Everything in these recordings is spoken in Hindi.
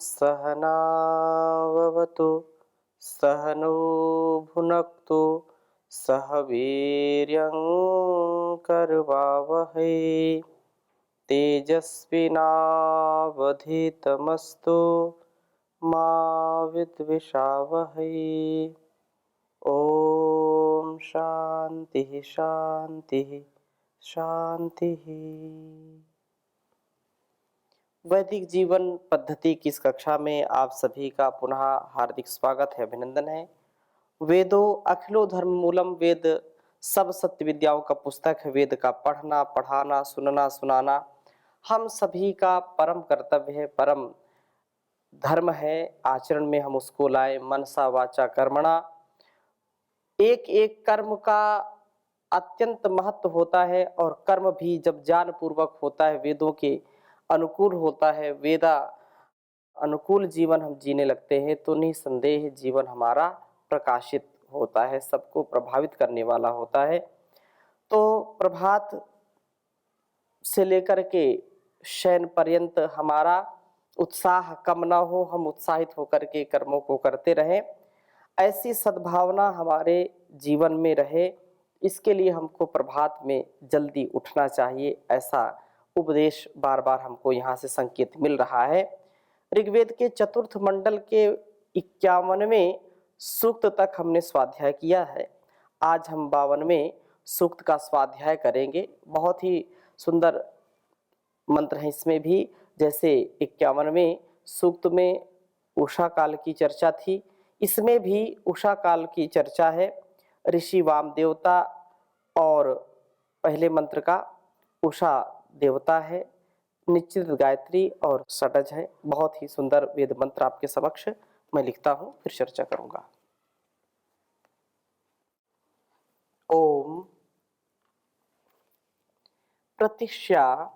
सहनाववतु सहनो भुनक्तु सह वीर्यं करवावहै तेजस्विनावधीतमस्तु मा विद्विषावहै। ओम शांति शांति शांति। वैदिक जीवन पद्धति की इस कक्षा में आप सभी का पुनः हार्दिक स्वागत है, अभिनंदन है। वेदो अखिलो धर्म मूलम, वेद सब सत्य विद्याओं का पुस्तक है। वेद का पढ़ना, पढ़ाना, सुनना, सुनाना हम सभी का परम कर्तव्य है, परम धर्म है। आचरण में हम उसको लाए, मनसा वाचा कर्मणा। एक एक कर्म का अत्यंत महत्व होता है और कर्म भी जब ज्ञान पूर्वक होता है, वेदों के अनुकूल होता है, वेदा अनुकूल जीवन हम जीने लगते हैं तो निसंदेह जीवन हमारा प्रकाशित होता है, सबको प्रभावित करने वाला होता है। तो प्रभात से लेकर के शयन पर्यंत हमारा उत्साह कम ना हो, हम उत्साहित होकर के कर्मों को करते रहें, ऐसी सद्भावना हमारे जीवन में रहे। इसके लिए हमको प्रभात में जल्दी उठना चाहिए, ऐसा उपदेश बार बार हमको यहाँ से संकेत मिल रहा है। ऋग्वेद के चतुर्थ मंडल के 51वें सूक्त तक हमने स्वाध्याय किया है। आज हम 52वें सूक्त का स्वाध्याय करेंगे। बहुत ही सुंदर मंत्र हैं इसमें भी। जैसे 51वें सूक्त में उषा काल की चर्चा थी, इसमें भी उषा काल की चर्चा है। ऋषि वाम देवता और पहले मंत्र का उषा देवता है, निश्चित गायत्री और षडज है। बहुत ही सुंदर वेद मंत्र आपके समक्ष मैं लिखता हूं, फिर चर्चा करूंगा। ओम प्रतिष्या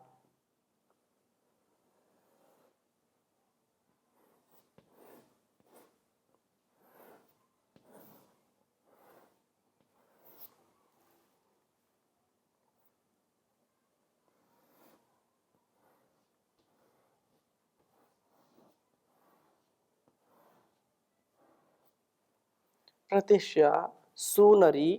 प्रतिष्या सुनरी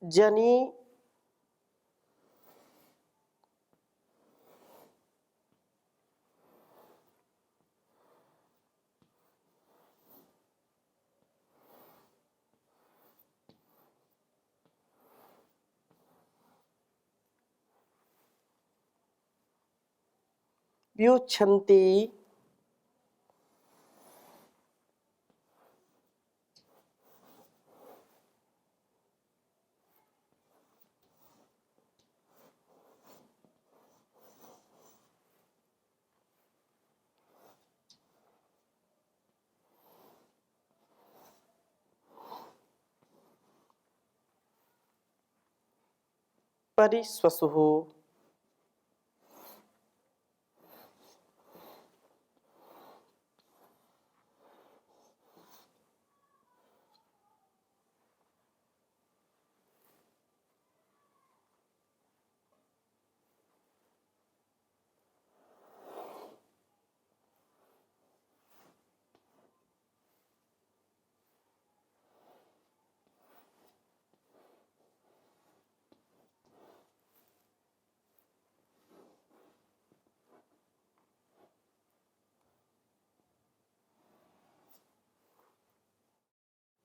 जनी व्युच्छन्ति परिस्वसुः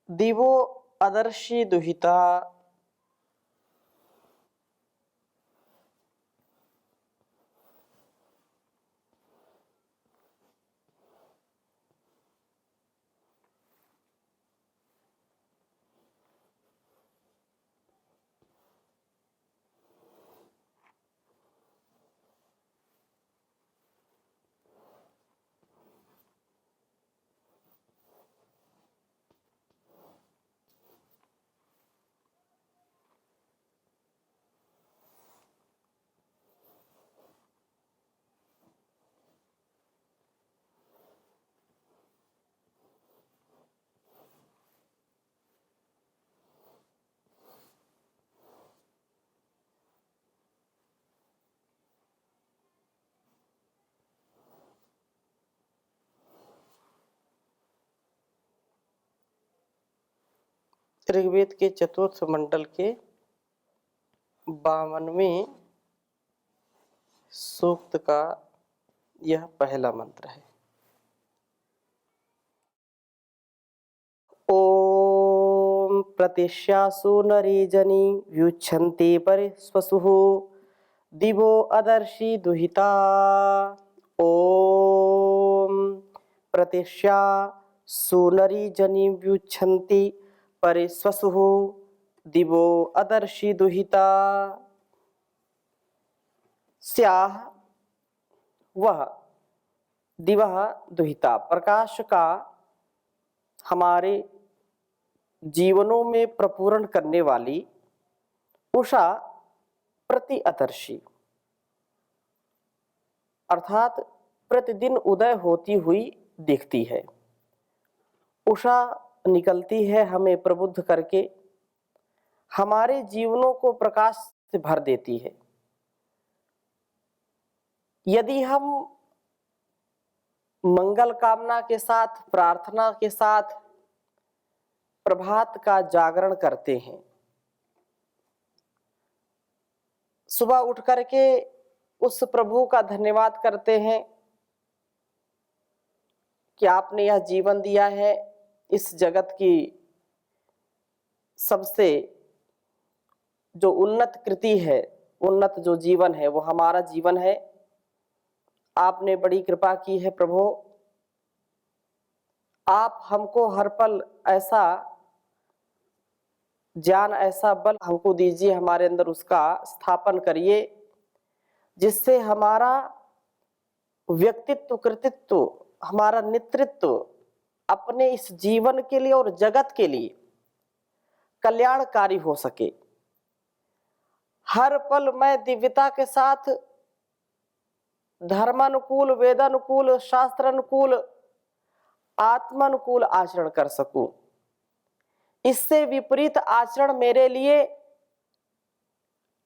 दिवो अदर्शी दुहिता ऋग्वेद के चतुर्थ मंडल के 52वें सूक्त का यह पहला मंत्र है। ओम प्रतिश्यासु नरी जनी व्युच्छन्ति परिस्वसुः दिवो अदर्शि दुहिता। ओम प्रतिश्यासु नरी जनी व्युच्छन्ति परिस्वसुः दिवो अदर्शि दुहिता। स्याह वह, दिवह दुहिता, प्रकाश का हमारे जीवनों में प्रपूरण करने वाली उषा प्रति अदर्शी, अर्थात प्रतिदिन उदय होती हुई दिखती है। उषा निकलती है हमें प्रबुद्ध करके, हमारे जीवनों को प्रकाश से भर देती है। यदि हम मंगल कामना के साथ, प्रार्थना के साथ प्रभात का जागरण करते हैं, सुबह उठ करके उस प्रभु का धन्यवाद करते हैं कि आपने यह जीवन दिया है, इस जगत की सबसे जो उन्नत कृति है, उन्नत जो जीवन है वो हमारा जीवन है। आपने बड़ी कृपा की है प्रभु, आप हमको हर पल ऐसा ज्ञान, ऐसा बल हमको दीजिए, हमारे अंदर उसका स्थापन करिए, जिससे हमारा व्यक्तित्व, कृतित्व, हमारा नेतृत्व अपने इस जीवन के लिए और जगत के लिए कल्याणकारी हो सके। हर पल मैं दिव्यता के साथ धर्मानुकूल, वेदानुकूल, शास्त्रानुकूल, आत्मानुकूल आचरण कर सकूं। इससे विपरीत आचरण मेरे लिए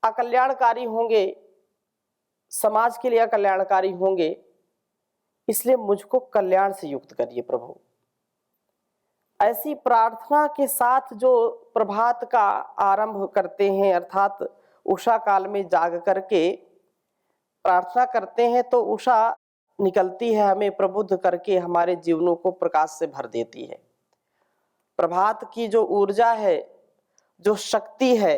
अकल्याणकारी होंगे, समाज के लिए अकल्याणकारी होंगे। इसलिए मुझको कल्याण से युक्त करिए प्रभु। ऐसी प्रार्थना के साथ जो प्रभात का आरंभ करते हैं, अर्थात उषा काल में जाग करके प्रार्थना करते हैं, तो उषा निकलती है हमें प्रबुद्ध करके, हमारे जीवनों को प्रकाश से भर देती है। प्रभात की जो ऊर्जा है, जो शक्ति है,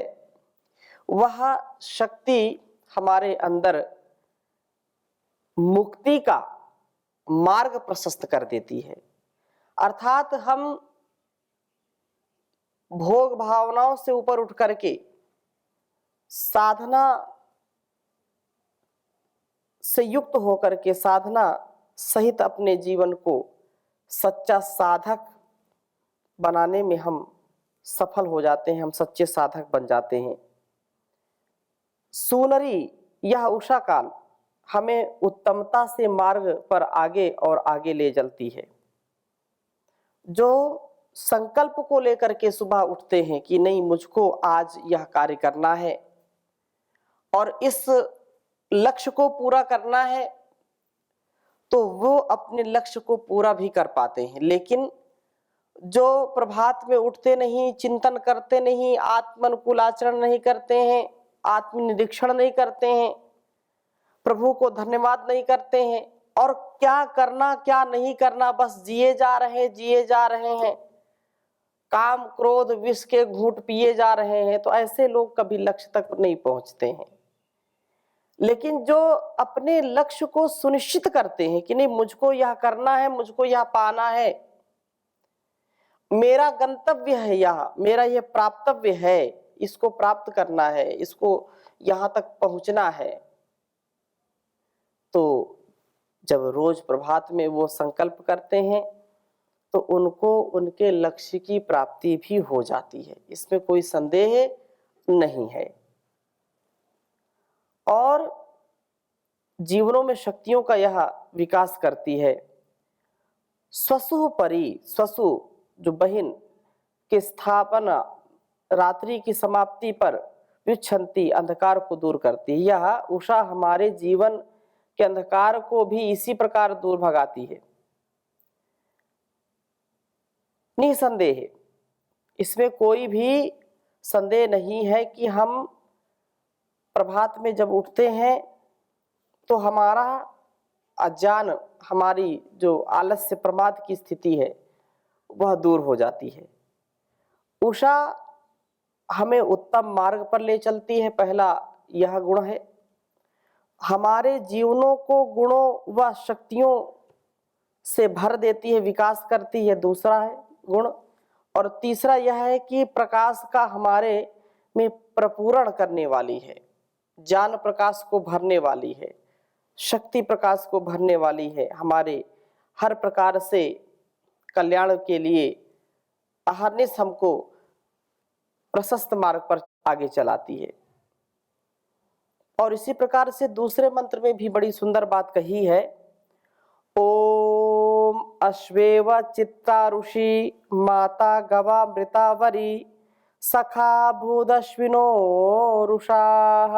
वह शक्ति हमारे अंदर मुक्ति का मार्ग प्रशस्त कर देती है। अर्थात हम भोग भावनाओं से ऊपर उठ करके साधना से युक्त होकर के, साधना सहित अपने जीवन को सच्चा साधक बनाने में हम सफल हो जाते हैं, हम सच्चे साधक बन जाते हैं। सुनरी यह उषा काल हमें उत्तमता से मार्ग पर आगे और आगे ले चलती है। जो संकल्प को लेकर के सुबह उठते हैं कि नहीं, मुझको आज यह कार्य करना है और इस लक्ष्य को पूरा करना है, तो वो अपने लक्ष्य को पूरा भी कर पाते हैं। लेकिन जो प्रभात में उठते नहीं, चिंतन करते नहीं, आत्मानुकूल आचरण नहीं करते हैं, आत्मनिरीक्षण नहीं करते हैं, प्रभु को धन्यवाद नहीं करते हैं, और क्या करना क्या नहीं करना बस जिए जा रहे हैं, काम क्रोध विष के घूंट पिए जा रहे हैं, तो ऐसे लोग कभी लक्ष्य तक नहीं पहुंचते हैं। लेकिन जो अपने लक्ष्य को सुनिश्चित करते हैं कि नहीं, मुझको यह करना है, मुझको यह पाना है, मेरा गंतव्य है, यह मेरा यह प्राप्तव्य है, इसको प्राप्त करना है, इसको यहां तक पहुंचना है, तो जब रोज प्रभात में वो संकल्प करते हैं तो उनको उनके लक्ष्य की प्राप्ति भी हो जाती है, इसमें कोई संदेह नहीं है। और जीवनों में शक्तियों का यह विकास करती है। स्वसु परी, स्वसु जो बहिन की स्थापना रात्रि की समाप्ति पर विच्छन्ति, अंधकार को दूर करती है। यह उषा हमारे जीवन के अंधकार को भी इसी प्रकार दूर भगाती है। निसंदेह इसमें कोई भी संदेह नहीं है कि हम प्रभात में जब उठते हैं तो हमारा अज्ञान, हमारी जो आलस्य प्रमाद की स्थिति है वह दूर हो जाती है। उषा हमें उत्तम मार्ग पर ले चलती है, पहला यह गुण है। हमारे जीवनों को गुणों व शक्तियों से भर देती है, विकास करती है, दूसरा है गुण। और तीसरा यह है कि प्रकाश का हमारे में प्रपूरण करने वाली है, ज्ञान प्रकाश को भरने वाली है, शक्ति प्रकाश को भरने वाली है, हमारे हर प्रकार से कल्याण के लिए अहरनिश हमको प्रशस्त मार्ग पर आगे चलाती है। और इसी प्रकार से दूसरे मंत्र में भी बड़ी सुंदर बात कही है। ओम अश्वेव चित्तारुषि माता गवा मृतावरी सखा भूदश्विनो रुषाः।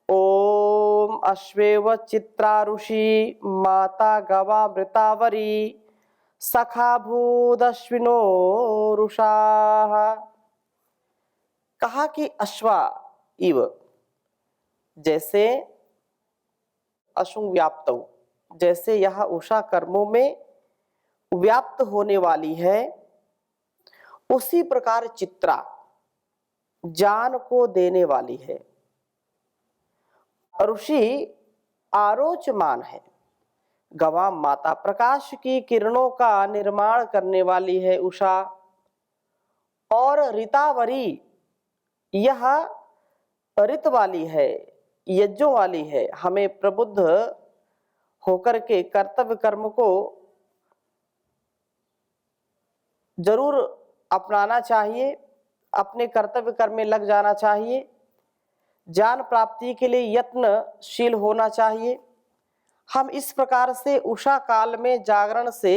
ओम अश्वेव चित्रारुषि माता गवा मृतावरी सखा भूदश्विनो रुषाः। कहा कि अश्वा इव, जैसे अशुंग व्याप्तौ, जैसे यह उषा कर्मों में व्याप्त होने वाली है, उसी प्रकार चित्रा ज्ञान को देने वाली है। ऋषि आरोचमान है, गवा माता प्रकाश की किरणों का निर्माण करने वाली है उषा। और ऋतावरी यह ऋत वाली है, यज्ञों वाली है, हमें प्रबुद्ध होकर के कर्तव्य कर्म को जरूर अपनाना चाहिए, अपने कर्तव्य कर्म में लग जाना चाहिए, ज्ञान प्राप्ति के लिए यत्नशील होना चाहिए। हम इस प्रकार से उषा काल में जागरण से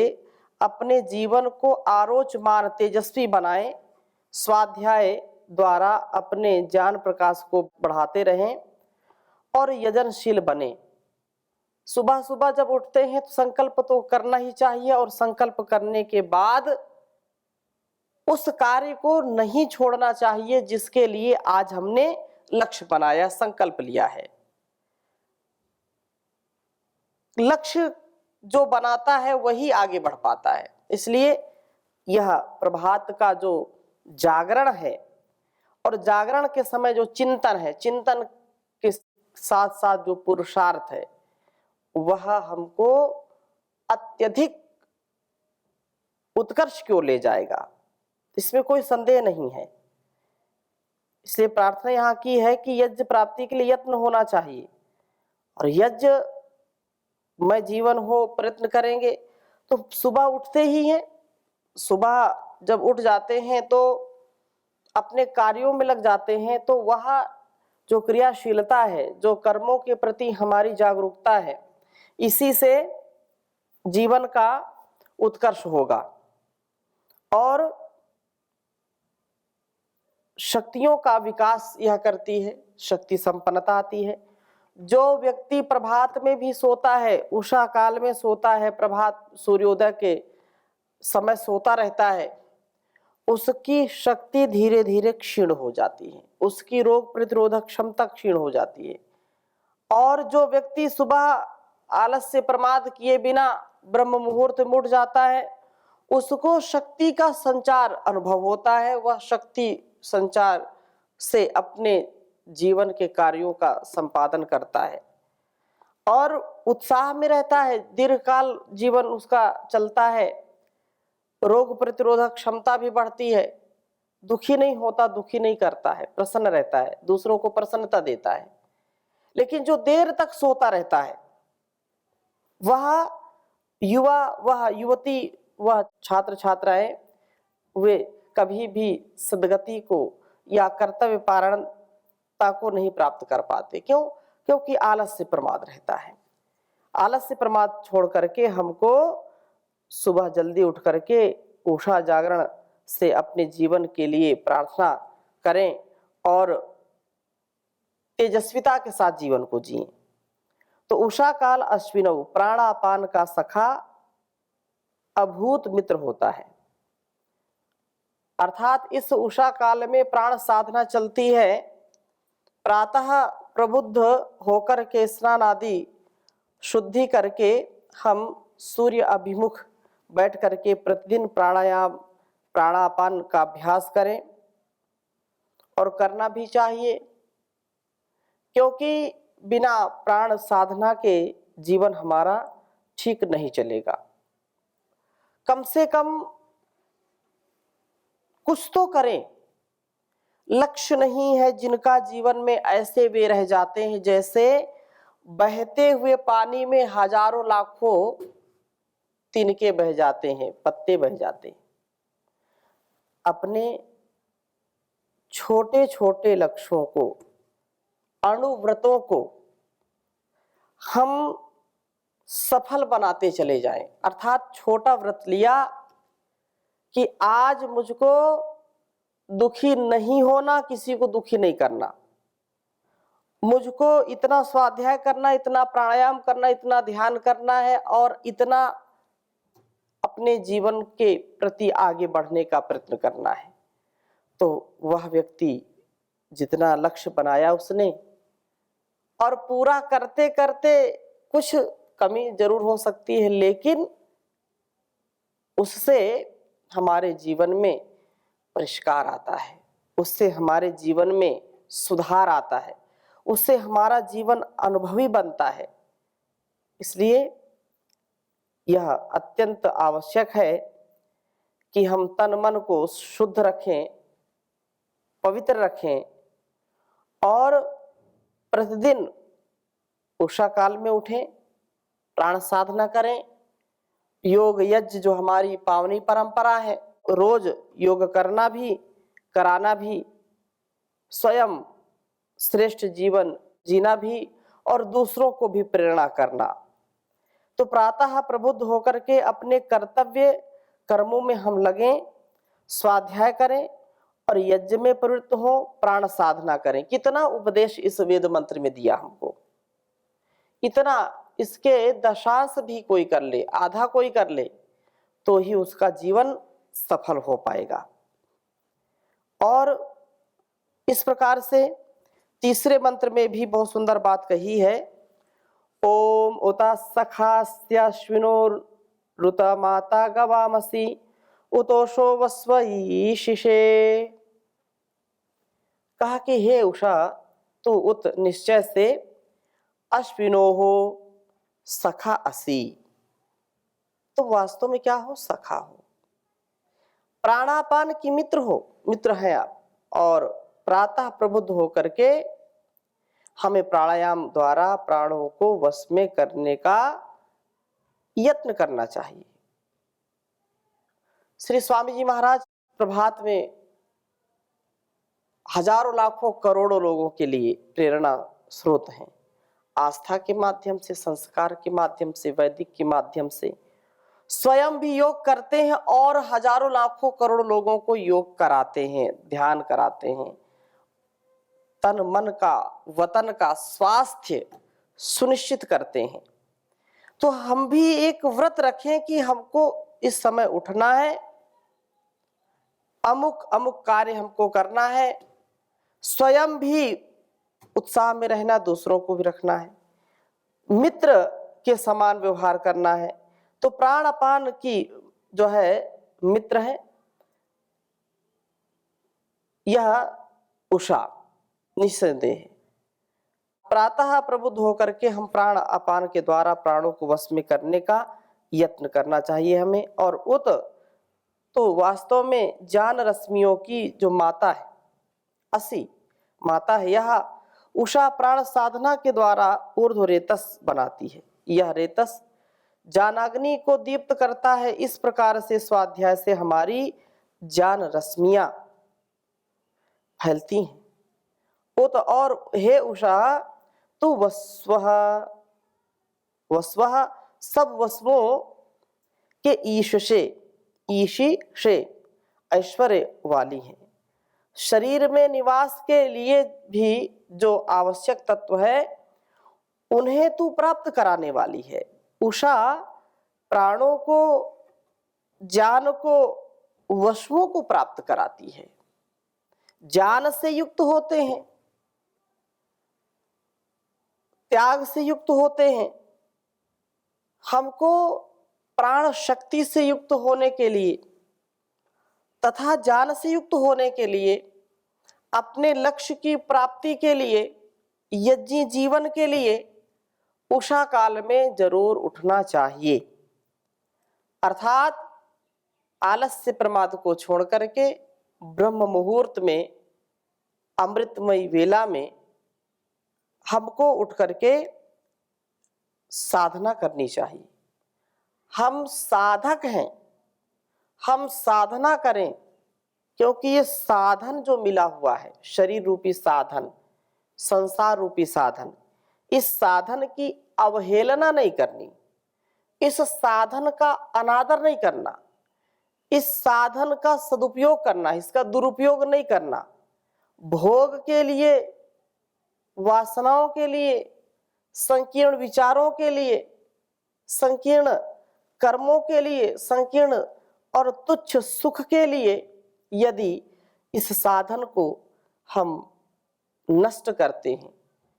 अपने जीवन को आरोचमान तेजस्वी बनाएं, स्वाध्याय द्वारा अपने ज्ञान प्रकाश को बढ़ाते रहें और यजनशील बने। सुबह सुबह जब उठते हैं तो संकल्प तो करना ही चाहिए, और संकल्प करने के बाद उस कार्य को नहीं छोड़ना चाहिए जिसके लिए आज हमने लक्ष्य बनाया, संकल्प लिया है। लक्ष्य जो बनाता है वही आगे बढ़ पाता है। इसलिए यह प्रभात का जो जागरण है और जागरण के समय जो चिंतन है, चिंतन के साथ साथ जो पुरुषार्थ है, वह हमको अत्यधिक उत्कर्ष की ओर ले जाएगा, इसमें कोई संदेह नहीं है। इसलिए प्रार्थना यहाँ की है कि यज्ञ प्राप्ति के लिए यत्न होना चाहिए, और यज्ञ में जीवन हो प्रयत्न करेंगे तो सुबह उठते ही हैं, सुबह जब उठ जाते हैं तो अपने कार्यों में लग जाते हैं, तो वह जो क्रियाशीलता है, जो कर्मों के प्रति हमारी जागरूकता है, इसी से जीवन का उत्कर्ष होगा और शक्तियों का विकास यह करती है, शक्ति संपन्नता आती है। जो व्यक्ति प्रभात में भी सोता है, उषा काल में सोता है, प्रभात सूर्योदय के समय सोता रहता है, उसकी शक्ति धीरे धीरे क्षीण हो जाती है, उसकी रोग प्रतिरोधक क्षमता क्षीण हो जाती है। और जो व्यक्ति सुबह आलस्य प्रमाद किए बिना ब्रह्म मुहूर्त में उठ जाता है, उसको शक्ति का संचार अनुभव होता है, वह शक्ति संचार से अपने जीवन के कार्यों का संपादन करता है और उत्साह में रहता है, दीर्घकाल जीवन उसका चलता है, रोग प्रतिरोधक क्षमता भी बढ़ती है, दुखी नहीं होता, दुखी नहीं करता है, प्रसन्न रहता है, दूसरों को प्रसन्नता देता है। लेकिन जो देर तक सोता रहता है, वह युवा, वह युवती, वह छात्र छात्राएं, वे कभी भी सद्गति को या कर्तव्य पारणता को नहीं प्राप्त कर पाते। क्यों? क्योंकि आलस्य प्रमाद रहता है। आलस्य प्रमाद छोड़ करके हमको सुबह जल्दी उठ करके उषा जागरण से अपने जीवन के लिए प्रार्थना करें और तेजस्विता के साथ जीवन को जिएं। तो उषा काल अश्विनव प्राणापान का सखा अभूत मित्र होता है। अर्थात इस उषा काल में प्राण साधना चलती है। प्रातः प्रबुद्ध होकर के स्नान आदि शुद्धि करके हम सूर्य अभिमुख बैठ करके प्रतिदिन प्राणायाम प्राणापान का अभ्यास करें, और करना भी चाहिए, क्योंकि बिना प्राण साधना के जीवन हमारा ठीक नहीं चलेगा। कम से कम कुछ तो करें। लक्ष्य नहीं है जिनका जीवन में, ऐसे वे रह जाते हैं जैसे बहते हुए पानी में हजारों लाखों तिनके बह जाते हैं, पत्ते बह जाते हैं। अपने छोटे छोटे लक्ष्यों को, अणुव्रतों को हम सफल बनाते चले जाएं। अर्थात छोटा व्रत लिया कि आज मुझको दुखी नहीं होना, किसी को दुखी नहीं करना, मुझको इतना स्वाध्याय करना, इतना प्राणायाम करना, इतना ध्यान करना है, और इतना अपने जीवन के प्रति आगे बढ़ने का प्रयत्न करना है। तो वह व्यक्ति जितना लक्ष्य बनाया उसने, और पूरा करते करते कुछ कमी जरूर हो सकती है, लेकिन उससे हमारे जीवन में परिष्कार आता है, उससे हमारे जीवन में सुधार आता है, उससे हमारा जीवन अनुभवी बनता है। इसलिए यह अत्यंत आवश्यक है कि हम तन मन को शुद्ध रखें, पवित्र रखें, और प्रतिदिन उषा काल में उठें, प्राण साधना करें। योग यज्ञ जो हमारी पावनी परंपरा है, रोज योग करना भी, कराना भी, स्वयं श्रेष्ठ जीवन जीना भी, और दूसरों को भी प्रेरणा करना। तो प्रातः प्रबुद्ध होकर के अपने कर्तव्य कर्मों में हम लगें, स्वाध्याय करें और यज्ञ में प्रवृत्त हो, प्राण साधना करें। कितना उपदेश इस वेद मंत्र में दिया हमको, इतना, इसके दशांश भी कोई कर ले, आधा कोई कर ले, तो ही उसका जीवन सफल हो पाएगा। और इस प्रकार से तीसरे मंत्र में भी बहुत सुंदर बात कही है। ओम उता सखास्यश्विनोरुत माता गवामसि उतोषो वस्वईशिषे। कहा कि हे उषा, तू उत निश्चय से अश्विनो हो, सखा असी। तो वास्तव में क्या हो? सखा हो, प्राणापान की मित्र हो, मित्र है आप। और प्रातः प्रबुद्ध होकर के हमें प्राणायाम द्वारा प्राणों को वश में करने का यत्न करना चाहिए। श्री स्वामी जी महाराज प्रभात में हजारों लाखों करोड़ों लोगों के लिए प्रेरणा स्रोत हैं। आस्था के माध्यम से, संस्कार के माध्यम से, वैदिक के माध्यम से स्वयं भी योग करते हैं और हजारों लाखों करोड़ों लोगों को योग कराते हैं, ध्यान कराते हैं। तन मन का, वतन का स्वास्थ्य सुनिश्चित करते हैं। तो हम भी एक व्रत रखें कि हमको इस समय उठना है, अमुक अमुक कार्य हमको करना है, स्वयं भी उत्साह में रहना, दूसरों को भी रखना है, मित्र के समान व्यवहार करना है। तो प्राण अपान की जो है मित्र है यह उषा, निस्संदेह। प्रातः प्रबुद्ध होकर के हम प्राण अपान के द्वारा प्राणों को वश में करने का यत्न करना चाहिए हमें। और उत तो वास्तव में ज्ञान रश्मियों की जो माता है, असी माता है, यह उषा प्राण साधना के द्वारा ऊर्ध्व रेतस बनाती है। यह रेतस ज्ञानाग्नि को दीप्त करता है। इस प्रकार से स्वाध्याय से हमारी ज्ञान रश्मियां फैलती हैं। उत और हे उषा, तू वस्वः, वस्वः सब वस्वों के ईश से, ईशी से ऐश्वर्य वाली है। शरीर में निवास के लिए भी जो आवश्यक तत्व है उन्हें तू प्राप्त कराने वाली है। उषा प्राणों को, ज्ञान को वस्तुओं को प्राप्त कराती है, ज्ञान से युक्त होते हैं, त्याग से युक्त होते हैं। हमको प्राण शक्ति से युक्त होने के लिए तथा ज्ञान से युक्त होने के लिए, अपने लक्ष्य की प्राप्ति के लिए, यज्ञ जीवन के लिए उषा काल में जरूर उठना चाहिए। अर्थात आलस्य प्रमाद को छोड़ करके ब्रह्म मुहूर्त में, अमृतमयी वेला में हमको उठ करके साधना करनी चाहिए। हम साधक हैं, हम साधना करें, क्योंकि ये साधन जो मिला हुआ है, शरीर रूपी साधन, संसार रूपी साधन, इस साधन की अवहेलना नहीं करनी, इस साधन का अनादर नहीं करना, इस साधन का सदुपयोग करना, इसका दुरुपयोग नहीं करना। भोग के लिए, वासनाओं के लिए, संकीर्ण विचारों के लिए, संकीर्ण कर्मों के लिए, संकीर्ण और तुच्छ सुख के लिए यदि इस साधन को हम नष्ट करते हैं,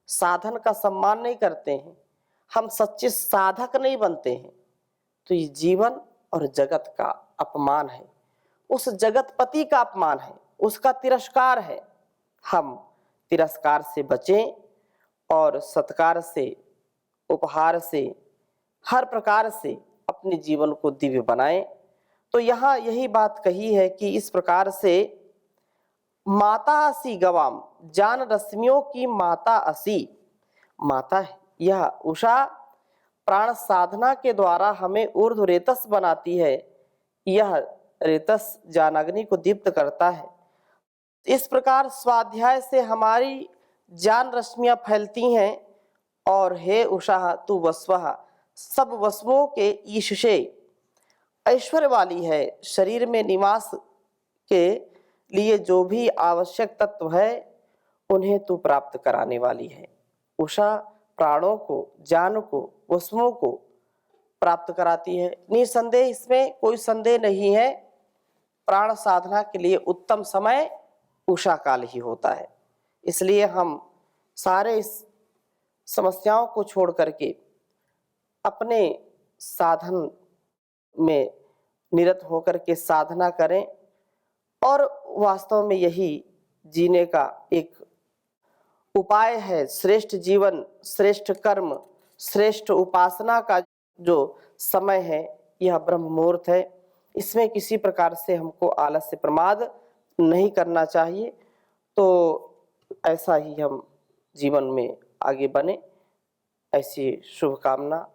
साधन का सम्मान नहीं करते हैं, हम सच्चे साधक नहीं बनते हैं, तो ये जीवन और जगत का अपमान है, उस जगतपति का अपमान है, उसका तिरस्कार है। हम तिरस्कार से बचें और सत्कार से, उपहार से, हर प्रकार से अपने जीवन को दिव्य बनाएं। तो यहाँ यही बात कही है कि इस प्रकार से माता असी गवाम, जान रश्मियों की माता असी, माता है यह उषा, प्राण साधना के द्वारा हमें ऊर्ध्व रेतस बनाती है। यह रेतस ज्ञानाग्नि को दीप्त करता है। इस प्रकार स्वाध्याय से हमारी ज्ञान रश्मियां फैलती हैं और हे उषा तू वस्वः, सब वस्तुओं के ईश से ऐश्वर्य वाली है। शरीर में निवास के लिए जो भी आवश्यक तत्व है उन्हें तू प्राप्त कराने वाली है। उषा प्राणों को, ज्ञान को, वस्तुओं को प्राप्त कराती है। निसंदेह इसमें कोई संदेह नहीं है, प्राण साधना के लिए उत्तम समय उषा काल ही होता है। इसलिए हम सारे इस समस्याओं को छोड़ करके अपने साधन में निरत होकर के साधना करें और वास्तव में यही जीने का एक उपाय है। श्रेष्ठ जीवन, श्रेष्ठ कर्म, श्रेष्ठ उपासना का जो समय है यह ब्रह्म मुहूर्त है। इसमें किसी प्रकार से हमको आलस्य प्रमाद नहीं करना चाहिए। तो ऐसा ही हम जीवन में आगे बने, ऐसी शुभकामना,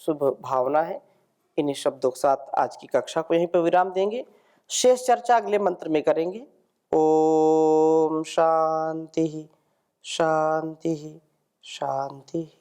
शुभ भावना है। इन्हीं शब्दों के साथ आज की कक्षा को यहीं पर विराम देंगे। शेष चर्चा अगले मंत्र में करेंगे। ओम शांति शांति शांति।